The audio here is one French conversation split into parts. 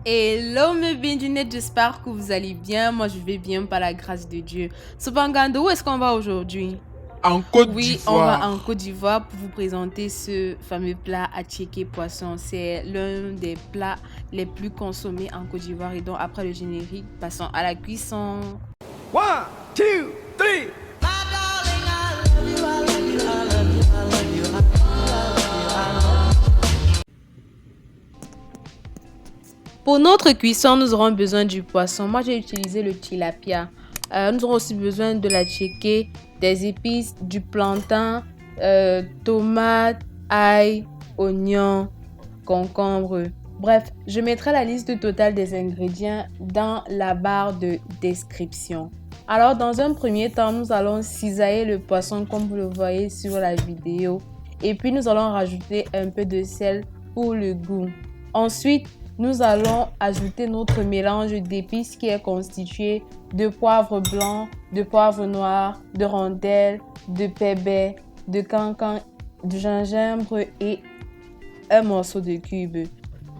Hello mes bien-du-net, j'espère que vous allez bien. Moi, je vais bien par la grâce de Dieu. Cependant, où est-ce qu'on va aujourd'hui? En Côte Oui, on va en d'Ivoire. Côte d'Ivoire pour vous présenter ce fameux plat attiéké poisson. C'est l'un des plats les plus consommés en Côte d'Ivoire. Et donc, après le générique, passons à la cuisson. One, two, three. Pour notre cuisson, nous aurons besoin du poisson. Moi, j'ai utilisé le tilapia. Nous aurons aussi besoin de la tchéké, des épices, du plantain, tomates, ail, oignons, concombre. Bref, je mettrai la liste totale des ingrédients dans la barre de description. Alors, dans un premier temps, nous allons cisailler le poisson comme vous le voyez sur la vidéo. Et puis, nous allons rajouter un peu de sel pour le goût. Ensuite, nous allons ajouter notre mélange d'épices qui est constitué de poivre blanc, de poivre noir, de rondelles, de pépé, de cancan, de gingembre et un morceau de cube.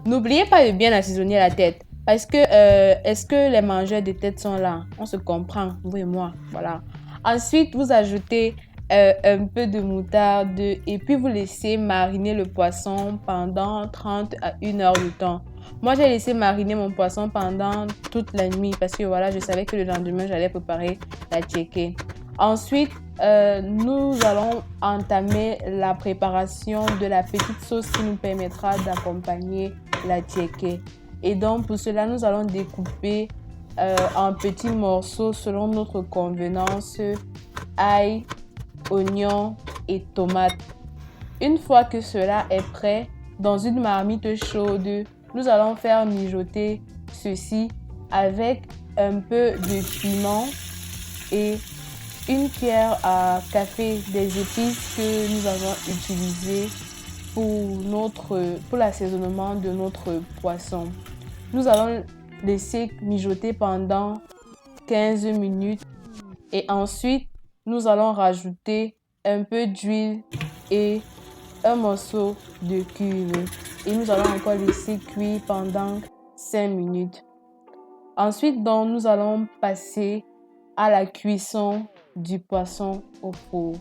N'oubliez pas de bien assaisonner la tête parce que est-ce que les mangeurs de tête sont là? On se comprend, vous et moi, voilà. Ensuite, vous ajoutez un peu de moutarde et puis vous laissez mariner le poisson pendant 30 à 1 heure de temps. Moi, j'ai laissé mariner mon poisson pendant toute la nuit parce que voilà, je savais que le lendemain, j'allais préparer la tchéké. Ensuite, nous allons entamer la préparation de la petite sauce qui nous permettra d'accompagner la tchéké. Et donc, pour cela, nous allons découper en petits morceaux selon notre convenance ail, oignons et tomates. Une fois que cela est prêt, dans une marmite chaude, nous allons faire mijoter ceci avec un peu de piment et une cuillère à café des épices que nous avons utilisées pour l'assaisonnement de notre poisson. Nous allons laisser mijoter pendant 15 minutes et ensuite nous allons rajouter un peu d'huile et un morceau de cube et nous allons encore laisser cuire pendant 5 minutes. Ensuite, donc, nous allons passer à la cuisson du poisson au four.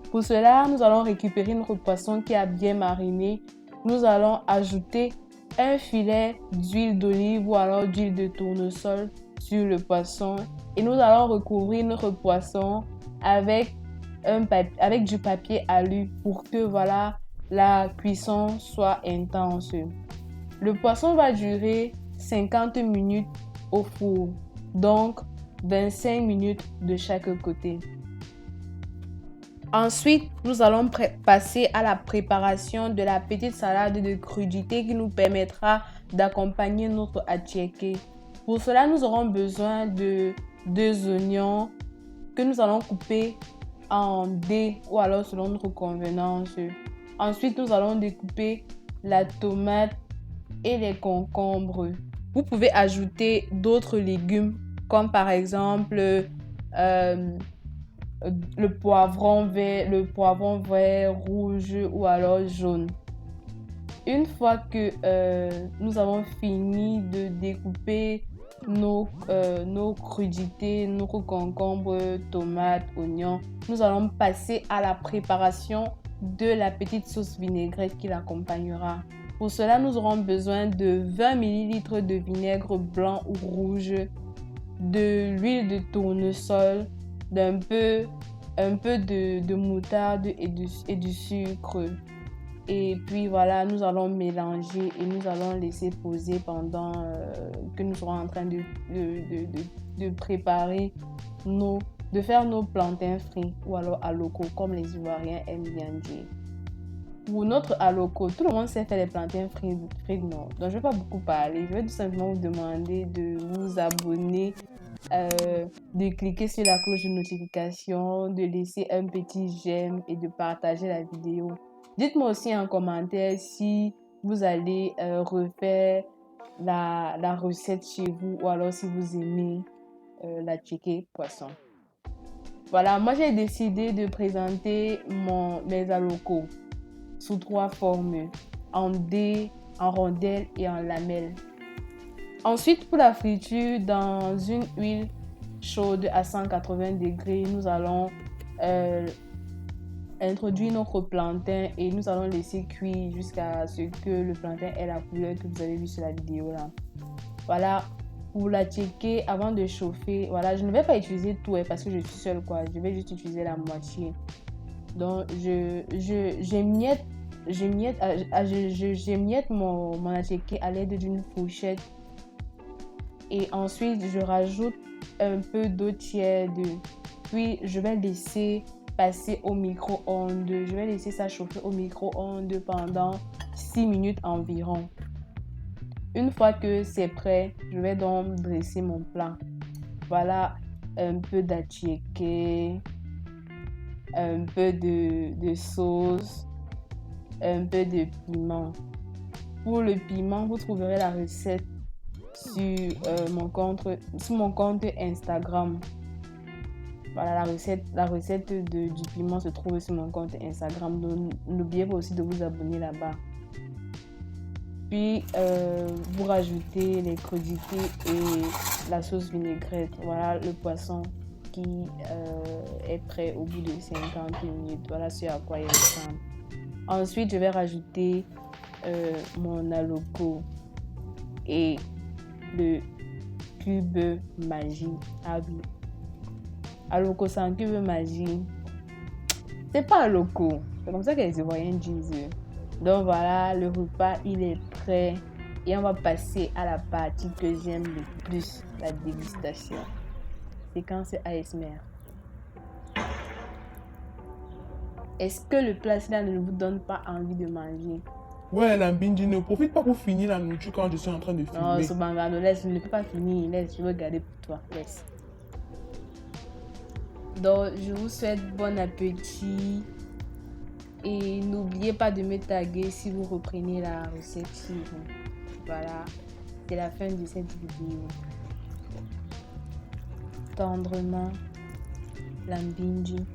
Pour cela, nous allons récupérer notre poisson qui a bien mariné. Nous allons ajouter un filet d'huile d'olive ou alors d'huile de tournesol sur le poisson et nous allons recouvrir notre poisson avec du papier alu pour que voilà, la cuisson soit intense. Le poisson va durer 50 minutes au four, donc 25 minutes de chaque côté. Ensuite, nous allons passer à la préparation de la petite salade de crudité qui nous permettra d'accompagner notre attiéké. Pour cela, nous aurons besoin de 2 oignons que nous allons couper en dés ou alors selon notre convenance. Ensuite, nous allons découper la tomate et les concombres. Vous pouvez ajouter d'autres légumes comme par exemple le poivron vert, rouge ou alors jaune. Une fois que nous avons fini de découper nos crudités, nos concombres, tomates, oignons, nous allons passer à la préparation de la petite sauce vinaigrette qui l'accompagnera. Pour cela, nous aurons besoin de 20 ml de vinaigre blanc ou rouge, de l'huile de tournesol, un peu de moutarde et du sucre. Et puis voilà, nous allons mélanger et nous allons laisser poser pendant que nous serons en train de préparer de faire nos plantains frits ou alors aloko comme les Ivoiriens aiment bien dire. Pour notre aloko, tout le monde sait faire les plantains frits, non. Donc je ne vais pas beaucoup parler, je vais tout simplement vous demander de vous abonner, de cliquer sur la cloche de notification, de laisser un petit j'aime et de partager la vidéo. Dites-moi aussi en commentaire si vous allez refaire la recette chez vous ou alors si vous aimez la tchéké poisson. Voilà, moi j'ai décidé de présenter mes alocos sous 3 formes, en dés, en rondelles et en lamelles. Ensuite, pour la friture, dans une huile chaude à 180 degrés, nous allons introduire notre plantain et nous allons laisser cuire jusqu'à ce que le plantain ait la couleur que vous avez vue sur la vidéo là. Voilà, pour la checker avant de chauffer, voilà, je ne vais pas utiliser tout parce que je suis seule quoi, je vais juste utiliser la moitié. Donc j'émiette mon attiéké à l'aide d'une fourchette et ensuite je rajoute un peu d'eau tiède, puis je vais laisser passer au micro-ondes. Je vais laisser ça chauffer au micro-ondes pendant 6 minutes environ. Une fois que c'est prêt, je vais donc dresser mon plat. Voilà un peu d'attiéké, un peu de sauce, un peu de piment. Pour le piment, vous trouverez la recette sur mon compte Instagram. Voilà, la recette du piment se trouve sur mon compte Instagram. Donc, n'oubliez pas aussi de vous abonner là-bas. Puis, vous rajoutez les crudités et la sauce vinaigrette. Voilà le poisson qui est prêt au bout de 50 minutes. Voilà ce à quoi il ressemble. Ensuite, je vais rajouter mon aloko et le cube magie. Ah oui. Aloko sans cube magie. C'est pas aloko. C'est comme ça que les Ivoiriens disent. Donc voilà, le repas il est prêt. Et on va passer à la partie que j'aime le plus, la dégustation. C'est quand c'est ASMR. Est-ce que le plat là ne vous donne pas envie de manger? Ouais, la Mbinji, ne profite pas pour finir la nourriture quand je suis en train de filmer. Non, Sobangano, laisse, je ne peux pas finir. Laisse, je vais garder pour toi. Laisse. Donc, je vous souhaite bon appétit. Et n'oubliez pas de me taguer si vous reprenez la recette chez vous. Voilà, c'est la fin de cette vidéo. Tendrement, la Mbinji.